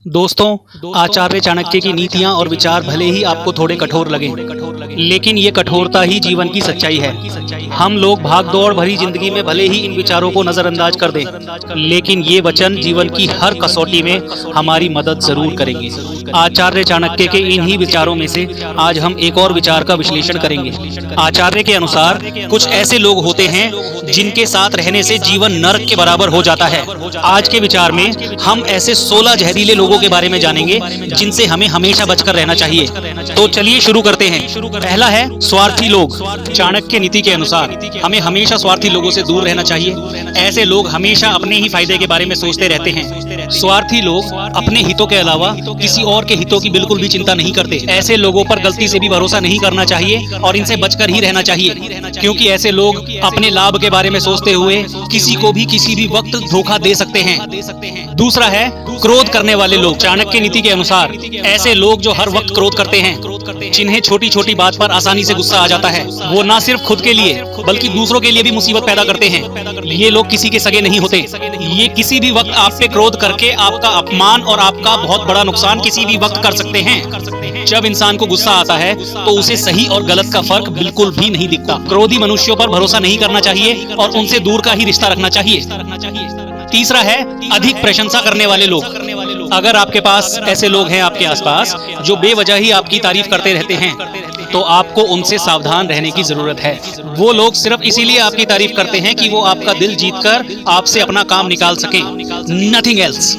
दोस्तों, आचार्य चाणक्य की नीतियां और विचार भले ही आपको थोड़े कठोर लगें, लेकिन ये कठोरता ही जीवन की सच्चाई है। हम लोग भागदौड़ भरी जिंदगी में भले ही इन विचारों को नजरअंदाज कर दें, लेकिन ये वचन जीवन की हर कसौटी में हमारी मदद जरूर करेंगे। आचार्य चाणक्य के इन्हीं विचारों में से आज हम एक और विचार का विश्लेषण करेंगे। आचार्य के अनुसार कुछ ऐसे लोग होते हैं जिनके साथ रहने से जीवन नरक के बराबर हो जाता है। आज के विचार में हम ऐसे 16 जहरीले लोगों के बारे में जानेंगे जिनसे हमें हमेशा बचकर रहना चाहिए। तो चलिए शुरू करते हैं। पहला है स्वार्थी लोग। चाणक्य नीति के अनुसार हमें हमेशा स्वार्थी लोगों से दूर रहना चाहिए। ऐसे लोग हमेशा अपने ही फायदे के बारे में सोचते रहते हैं। स्वार्थी लोग अपने हितों के अलावा किसी और के हितों की बिल्कुल भी चिंता नहीं करते। ऐसे लोगों पर गलती से भी भरोसा नहीं करना चाहिए और इनसे बचकर ही रहना चाहिए, क्योंकि ऐसे लोग अपने लाभ के बारे में सोचते हुए किसी को भी किसी भी वक्त धोखा दे सकते हैं। दूसरा है क्रोध करने वाले लोग। चाणक्य नीति के अनुसार ऐसे लोग जो हर वक्त क्रोध करते हैं, जिन्हें छोटी छोटी बात पर आसानी से गुस्सा आ जाता है, वो न सिर्फ खुद के लिए बल्कि दूसरों के लिए भी मुसीबत पैदा करते हैं। ये लोग किसी के सगे नहीं होते। ये किसी भी वक्त आप पे क्रोध करके आपका अपमान और आपका बहुत बड़ा नुकसान किसी भी वक्त कर सकते हैं। जब इंसान को गुस्सा आता है तो उसे सही और गलत का फर्क बिल्कुल भी नहीं दिखता। क्रोधी मनुष्यों पर भरोसा नहीं करना चाहिए और उनसे दूर का ही रिश्ता रखना चाहिए। तीसरा है अधिक प्रशंसा करने वाले लोग। अगर आपके पास ऐसे लोग हैं आपके आसपास जो बेवजह ही आपकी तारीफ करते रहते हैं, तो आपको उनसे सावधान रहने की जरूरत है। वो लोग सिर्फ इसीलिए आपकी तारीफ करते हैं कि वो आपका दिल जीतकर आपसे अपना काम निकाल सकें, नथिंग एल्स।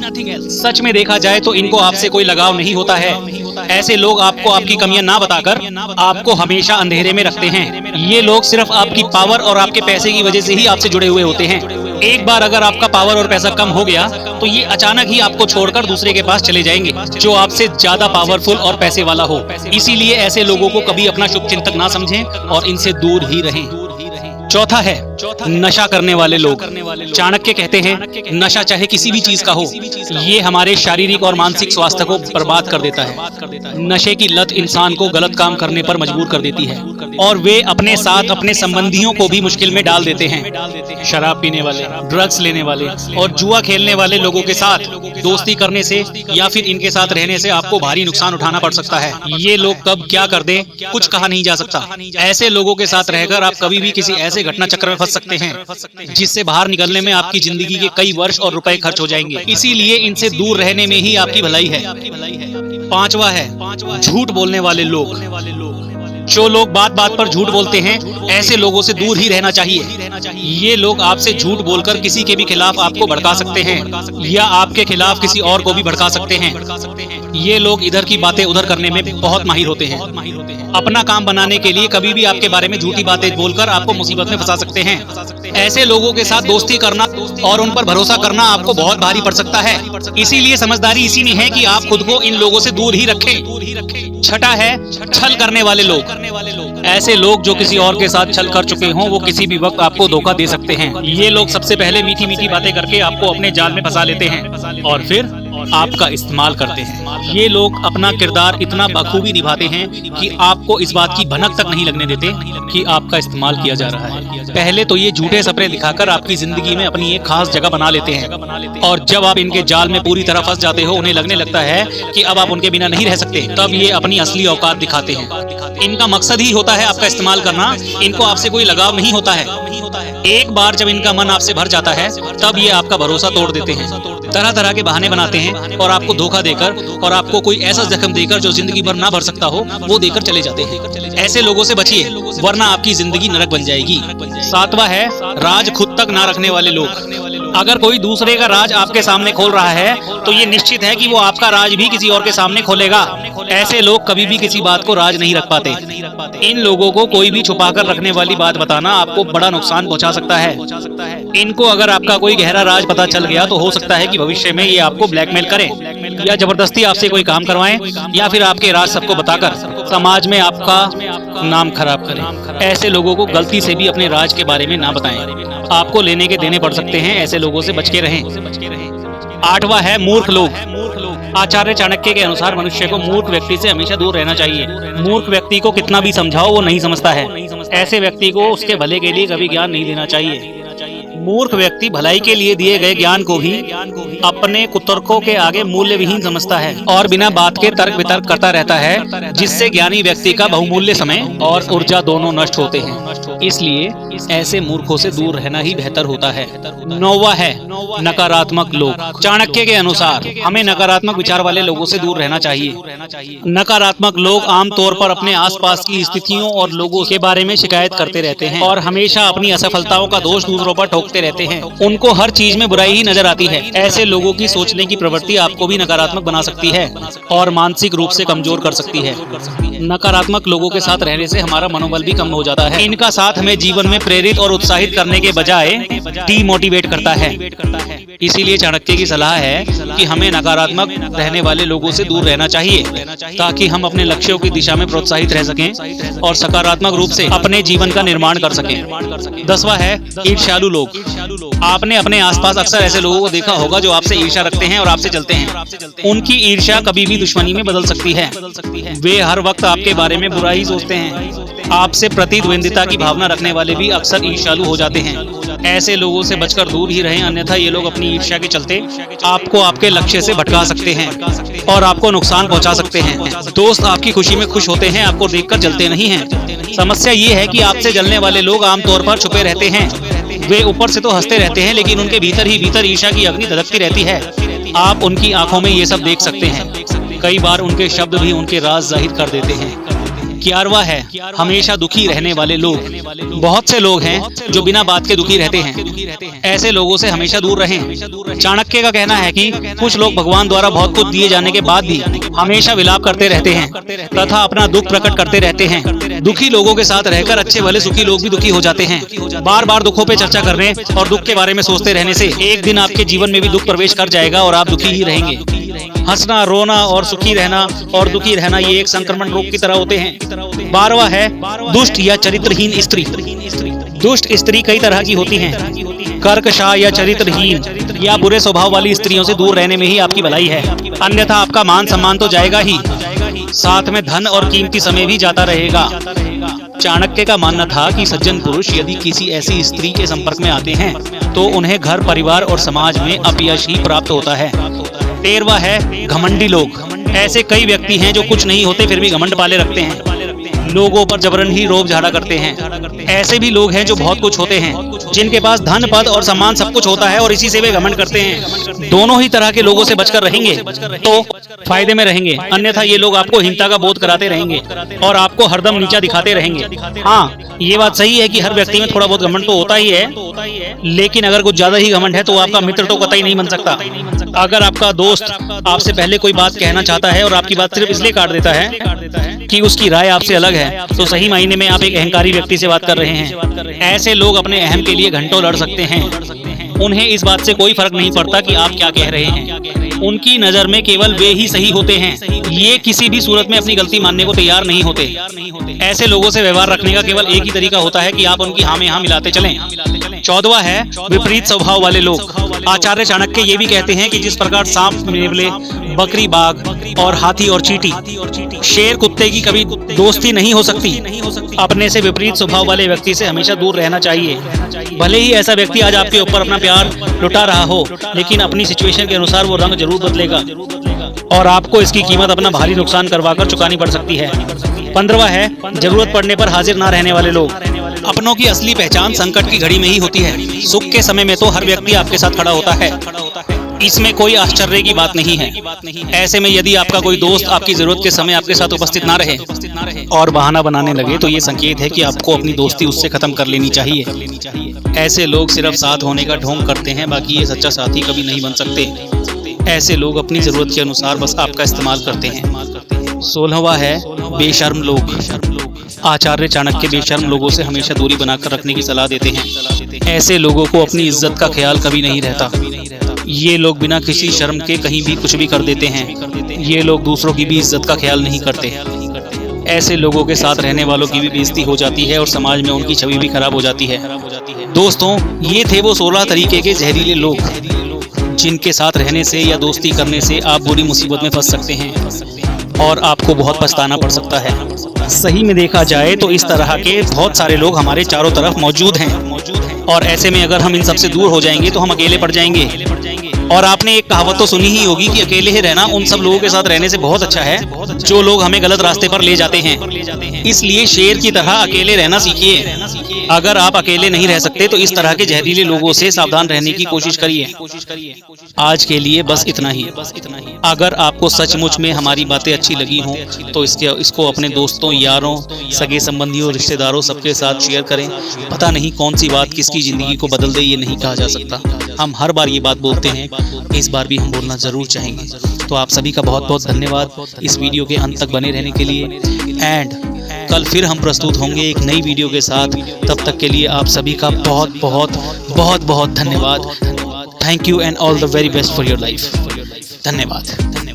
सच में देखा जाए तो इनको आपसे कोई लगाव नहीं होता है। ऐसे लोग आपको आपकी कमियां ना बताकर आपको हमेशा अंधेरे में रखते हैं। ये लोग सिर्फ आपकी पावर और आपके पैसे की वजह से ही आपसे जुड़े हुए होते हैं। एक बार अगर आपका पावर और पैसा कम हो गया तो ये अचानक ही आपको छोड़कर दूसरे के पास चले जाएंगे जो आपसे ज्यादा पावरफुल और पैसे वाला हो। इसीलिए ऐसे लोगों को कभी अपना शुभचिंतक ना समझें और इनसे दूर ही रहें। चौथा है नशा करने वाले लोग। चाणक्य कहते हैं नशा चाहे किसी भी चीज का हो, ये हमारे शारीरिक और मानसिक स्वास्थ्य को बर्बाद कर देता है। नशे की लत इंसान को गलत काम करने पर मजबूर कर देती है और वे अपने साथ अपने संबंधियों को भी मुश्किल में डाल देते हैं। शराब पीने वाले, ड्रग्स लेने वाले और जुआ खेलने वाले लोगों के साथ दोस्ती करने से या फिर इनके साथ रहने से आपको भारी नुकसान उठाना पड़ सकता है। ये लोग कब क्या कर दें कुछ कहा नहीं जा सकता। ऐसे लोगों के साथ रहकर आप कभी भी किसी ऐसे घटना चक्र में फंस सकते हैं जिससे बाहर निकलने में आपकी जिंदगी के कई वर्ष और रुपए खर्च हो जाएंगे। इसीलिए इनसे दूर रहने में ही आपकी भलाई है। पांचवा है झूठ बोलने वाले लोग। जो लोग बात बात पर झूठ बोलते हैं, ऐसे लोगों से दूर ही रहना चाहिए। ये लोग आपसे झूठ बोलकर किसी के भी खिलाफ आपको भड़का सकते हैं या आपके खिलाफ किसी और को भी भड़का सकते हैं। ये लोग इधर की बातें उधर करने में बहुत माहिर होते हैं। अपना काम बनाने के लिए कभी भी आपके बारे में झूठी बातें बोलकर आपको मुसीबत में फंसा सकते हैं। ऐसे लोगों के साथ दोस्ती करना और उन पर भरोसा करना आपको बहुत भारी पड़ सकता है। इसीलिए समझदारी इसी में है कि आप खुद को इन लोगों से दूर ही रखें। छठा है छल करने वाले लोग। ऐसे लोग जो किसी और के साथ छल कर चुके हों, वो किसी भी वक्त आपको धोखा दे सकते हैं। ये लोग सबसे पहले मीठी मीठी बातें करके आपको अपने जाल में फंसा लेते हैं और फिर आपका इस्तेमाल करते हैं। ये लोग अपना किरदार इतना बखूबी निभाते हैं कि आपको इस बात की भनक तक नहीं लगने देते कि आपका इस्तेमाल किया जा रहा है। पहले तो ये झूठे सपने दिखाकर आपकी जिंदगी में अपनी एक खास जगह बना लेते हैं और जब आप इनके जाल में पूरी तरह फंस जाते हो, उन्हें लगने लगता है कि अब आप उनके बिना नहीं रह सकते, तब ये अपनी असली औकात दिखाते हैं। इनका मकसद ही होता है आपका इस्तेमाल करना। इनको आपसे कोई लगाव नहीं होता है। एक बार जब इनका मन आपसे भर जाता है, तब ये आपका भरोसा तोड़ देते हैं। तरह तरह के बहाने बनाते हैं और आपको धोखा देकर और आपको कोई ऐसा जख्म देकर जो जिंदगी भर ना भर सकता हो, वो देकर चले जाते हैं। ऐसे लोगों से बचिए, वरना आपकी जिंदगी नरक बन जाएगी। सातवां है राज खुद तक ना रखने वाले लोग। अगर कोई दूसरे का राज आपके सामने खोल रहा है, तो ये निश्चित है कि वो आपका राज भी किसी और के सामने खोलेगा। ऐसे लोग कभी भी किसी बात को राज नहीं रख पाते। इन लोगों को कोई भी छुपाकर रखने वाली बात बताना आपको बड़ा नुकसान पहुंचा सकता है। इनको अगर आपका कोई गहरा राज पता चल गया तो हो सकता है कि भविष्य में ये आपको ब्लैकमेल करें या जबरदस्ती आपसे कोई काम करवाएं या फिर आपके राज सबको बताकर समाज में आपका नाम खराब करें। ऐसे लोगों को गलती से भी अपने राज के बारे में ना बताएं, आपको लेने के देने पड़ सकते हैं। ऐसे लोगों से बच के रहें। आठवां है मूर्ख लोग। आचार्य चाणक्य के अनुसार मनुष्य को मूर्ख व्यक्ति से हमेशा दूर रहना चाहिए। मूर्ख व्यक्ति को कितना भी समझाओ वो नहीं समझता है। ऐसे व्यक्ति को उसके भले के लिए कभी ज्ञान नहीं देना चाहिए। मूर्ख व्यक्ति भलाई के लिए दिए गए ज्ञान को भी अपने कुतर्कों के आगे मूल्य विहीन समझता है और बिना बात के तर्क वितर्क करता रहता है, जिससे ज्ञानी व्यक्ति का बहुमूल्य समय और ऊर्जा दोनों नष्ट होते हैं। इसलिए ऐसे मूर्खों से दूर रहना ही बेहतर होता है। 9वां है नकारात्मक लोग। चाणक्य के अनुसार हमें नकारात्मक विचार वाले लोगों से दूर रहना चाहिए। नकारात्मक लोग आमतौर पर अपने आसपास की स्थितियों और लोगों के बारे में शिकायत करते रहते हैं और हमेशा अपनी असफलताओं का दोष दूसरों पर ठोकते रहते हैं। उनको हर चीज में बुराई ही नजर आती है। ऐसे लोगों की सोचने की प्रवृत्ति आपको भी नकारात्मक बना सकती है और मानसिक रूप से कमजोर कर सकती है। नकारात्मक लोगों के साथ रहने से हमारा मनोबल भी कम हो जाता है। इनका साथ हमें जीवन में प्रेरित और उत्साहित करने के बजाय डीमोटिवेट करता है। इसीलिए चाणक्य की सलाह है कि हमें नकारात्मक रहने वाले लोगों से दूर रहना चाहिए ताकि हम अपने लक्ष्यों की दिशा में प्रोत्साहित रह सकें और सकारात्मक रूप से अपने जीवन का निर्माण कर सकें। 10वां है ईर्ष्यालु लोग। आपने अपने आसपास अक्सर ऐसे लोगों को देखा होगा जो आपसे ईर्ष्या रखते हैं और आपसे जलते हैं। उनकी ईर्ष्या कभी भी दुश्मनी में बदल सकती है। वे हर वक्त आपके बारे में बुरा ही सोचते हैं। आपसे प्रतिद्वंदिता की भावना रखने वाले भी अक्सर ईर्ष्यालु हो जाते हैं। ऐसे लोगों से बचकर दूर ही रहें, अन्यथा ये लोग अपनी ईर्ष्या के चलते आपको आपके लक्ष्य से भटका सकते हैं और आपको नुकसान पहुंचा सकते हैं। दोस्त आपकी खुशी में खुश होते हैं, आपको देखकर जलते नहीं हैं। समस्या ये है कि आपसे जलने वाले लोग आमतौर पर छुपे रहते हैं। वे ऊपर से तो हंसते रहते हैं, लेकिन उनके भीतर ही भीतर ईर्ष्या की अग्नि धधकती रहती है। आप उनकी आंखों में ये सब देख सकते हैं। कई बार उनके शब्द भी उनके राज जाहिर कर देते हैं। 11वां है हमेशा दुखी रहने वाले लोग। बहुत से लोग हैं जो बिना बात के दुखी रहते हैं। ऐसे लोगों से हमेशा दूर रहें। चाणक्य का कहना है कि कुछ लोग भगवान द्वारा बहुत कुछ दिए जाने के बाद भी हमेशा विलाप करते रहते हैं तथा अपना दुख प्रकट करते रहते हैं। दुखी लोगों के साथ रहकर अच्छे भले सुखी लोग भी दुखी हो जाते हैं। बार बार दुखों पे चर्चा करने और दुख के बारे में सोचते रहने से एक दिन आपके जीवन में भी दुख प्रवेश कर जाएगा और आप दुखी ही रहेंगे। हंसना, रोना और सुखी रहना और दुखी रहना ये एक संक्रमण रोग की तरह होते हैं। 12वां है दुष्ट या चरित्रहीन स्त्री। दुष्ट स्त्री कई तरह की होती हैं। कर्कशा या चरित्रहीन या बुरे स्वभाव वाली स्त्रियों से दूर रहने में ही आपकी भलाई है, अन्यथा आपका मान सम्मान तो जाएगा ही, साथ में धन और कीमती समय भी जाता रहेगा। चाणक्य का मानना था कि सज्जन पुरुष यदि किसी ऐसी स्त्री के संपर्क में आते हैं तो उन्हें घर, परिवार और समाज में अपयश ही प्राप्त होता है। 13वां है घमंडी लोग। ऐसे कई व्यक्ति हैं जो कुछ नहीं होते फिर भी घमंड पाले रखते हैं, लोगों पर जबरन ही रोब झाड़ा करते हैं। ऐसे भी लोग हैं जो बहुत कुछ होते हैं, जिनके पास धन, पद और सम्मान सब कुछ होता है और इसी से वे घमंड करते हैं। दोनों ही तरह के लोगों से बचकर रहेंगे तो फायदे में रहेंगे, अन्यथा ये लोग आपको हीनता का बोध कराते रहेंगे और आपको हरदम नीचा दिखाते रहेंगे। हाँ, ये बात सही है कि हर व्यक्ति में थोड़ा बहुत घमंड तो होता ही है, लेकिन अगर कुछ ज्यादा ही घमंड है तो आपका मित्र तो कतई नहीं बन सकता। अगर आपका दोस्त आपसे पहले कोई बात कहना चाहता है और आपकी बात सिर्फ इसलिए काट देता है कि उसकी राय आपसे अलग है, तो सही मायने में आप एक अहंकारी व्यक्ति से बात कर रहे हैं। ऐसे लोग अपने अहम के लिए घंटों लड़ सकते हैं। उन्हें इस बात से कोई फर्क नहीं पड़ता कि आप क्या कह रहे हैं। उनकी नजर में केवल वे ही सही होते हैं। ये किसी भी सूरत में अपनी गलती मानने को तैयार नहीं होते। ऐसे लोगों से व्यवहार रखने का केवल एक ही तरीका होता है कि आप उनकी हाँ में हाँ मिलाते चलें। 14वां है विपरीत स्वभाव वाले लोग। आचार्य चाणक्य ये भी कहते हैं कि जिस प्रकार सांप, नेवले, बकरी, बाघ और हाथी और चींटी, शेर, कुत्ते की कभी दोस्ती नहीं हो सकती, अपने से विपरीत स्वभाव वाले व्यक्ति से हमेशा दूर रहना चाहिए। भले ही ऐसा व्यक्ति आज आपके ऊपर अपना प्यार लुटा रहा हो, लेकिन अपनी सिचुएशन के अनुसार वो रंग जरूर बदलेगा और आपको इसकी कीमत अपना भारी नुकसान करवाकर चुकानी पड़ सकती है। 15वां है जरूरत पड़ने पर हाजिर ना रहने वाले लोग। अपनों की असली पहचान संकट की घड़ी में ही होती है। सुख के समय में तो हर व्यक्ति आपके साथ खड़ा होता है, इसमें कोई आश्चर्य की बात नहीं है। ऐसे में यदि आपका कोई दोस्त आपकी जरूरत के समय आपके साथ उपस्थित ना रहे और बहाना बनाने लगे तो ये संकेत है कि आपको अपनी दोस्ती उससे खत्म कर लेनी चाहिए। ऐसे लोग सिर्फ साथ होने का ढोंग करते हैं, बाकी ये सच्चा साथी कभी नहीं बन सकते। ऐसे लोग अपनी जरूरत के अनुसार बस आपका इस्तेमाल करते हैं। 16वां है बेशर्म लोग। आचार्य चाणक्य बेशर्म लोगों से हमेशा दूरी बनाकर रखने की सलाह देते हैं। ऐसे लोगों को अपनी इज्जत का ख्याल कभी नहीं रहता। ये लोग बिना किसी शर्म के कहीं भी कुछ भी कर देते हैं। ये लोग दूसरों की भी इज्जत का ख्याल नहीं करते। ऐसे लोगों के साथ रहने वालों की भी बेइज्जती हो जाती है और समाज में उनकी छवि भी खराब हो जाती है। दोस्तों, ये थे वो 16 तरीके के जहरीले लोग जिनके साथ रहने से या दोस्ती करने से आप बुरी मुसीबत में फंस सकते हैं और आपको बहुत पछताना पड़ सकता है। सही में देखा जाए तो इस तरह के बहुत सारे लोग हमारे चारों तरफ मौजूद हैं। और ऐसे में अगर हम इन सबसे दूर हो जाएंगे तो हम अकेले पड़ जाएंगे। और आपने एक कहावत तो सुनी ही होगी कि अकेले ही रहना उन सब लोगों के साथ रहने से बहुत अच्छा है जो लोग हमें गलत रास्ते पर ले जाते हैं। इसलिए शेर की तरह अकेले रहना सीखिए। अगर आप अकेले नहीं रह सकते तो इस तरह के जहरीले लोगों से सावधान रहने की कोशिश करिए। आज के लिए बस इतना ही। अगर आपको सचमुच में हमारी बातें अच्छी लगी हों तो इसको अपने दोस्तों, यारों, सगे संबंधियों, रिश्तेदारों सबके साथ शेयर करें। पता नहीं कौन सी बात किसकी जिंदगी को बदल दे, ये नहीं कहा जा सकता। हम हर बार ये बात बोलते हैं, इस बार भी हम बोलना जरूर चाहेंगे। तो आप सभी का बहुत बहुत धन्यवाद इस वीडियो के अंत तक बने रहने के लिए। एंड कल फिर हम प्रस्तुत होंगे एक नई वीडियो के साथ। तब तक के लिए आप सभी का बहुत बहुत बहुत बहुत धन्यवाद। Thank you and all the very best for your life. धन्यवाद।